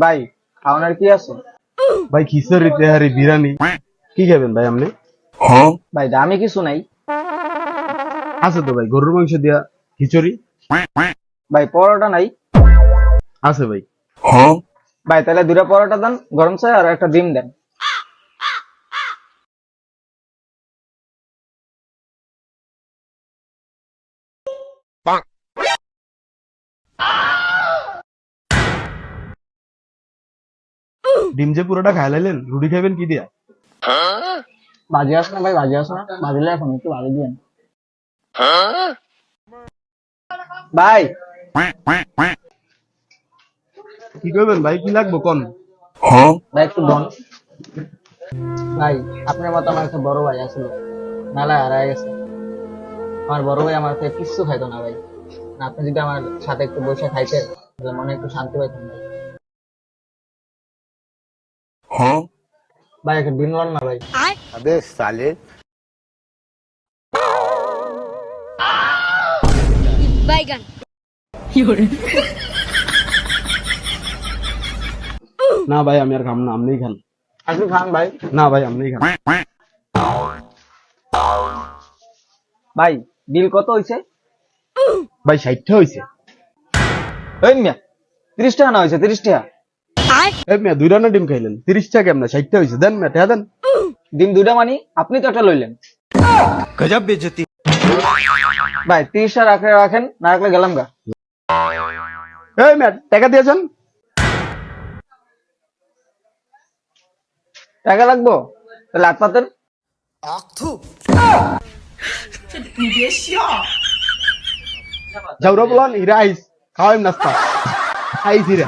ভাই খাওয়ানোর কি আছে? ভাই খিচুড়ি তেহারি বিরিয়ানি কি খাবেন ভাই আপনি? ভাই দামি কিছু নাই। আছে তো ভাই, গরুর মাংস দিয়া খিচুড়ি ভাই পরোটা নাই? আছে ভাই। ভাই তাহলে দুটা পরোটা দেন গরম চাই আর একটা ডিম দেন। ডিম যে পুরোটা খাই লাইলেন, রুটি খাবেন কি দিয়া? ভাজি আছে না ভাই? ভাজি আছে না? ভাজিলে এখন একটু ভাজি দিন ভাই। কি করবেন ভাই, কি লাগবো কোন? ভাই একটু দন। ভাই আপনার মতো আমার একটা বড় ভাই আসলো, মেলায় হারায় গেছে। আমার বড় ভাই আমার থেকে কিচ্ছু খাইতো না ভাই। না, আপনি যদি আমার সাথে একটু বসে খাইতেন তাহলে মনে একটু শান্তি পাইতাম ভাই। ভাই একটা ডিম লন না ভাই। अबे साले। বাইগান। না ভাই আমি আর খাম না, আপনিই খান। আপনি খান ভাই। না ভাই আপনিই খান। ভাই বিল কত হয়েছে? ভাই 60টা হইছে। ওই মিয়া 30 টাকা না হয়েছে? 30 টাকা। এই মিয়া দুই রান্না ডিম খাইলেন, 30টা কেমনে? 60টা হইছে, দেন মিয়া টাকা দেন। ডিম দুটা মানি আপনি তো একটা লইলেন। गजब बेइज्जती। ভাই 30 টাকা রাখলে রাখেন, না রাখলে গেলাম গা। এই মিয়া টাকা দিয়েছেন? টাকা লাগবো? তাহলে হাত পাতেন। যাওরা বলান হিরা আইস খাওয়াইম নাস্তা আইস হিরা।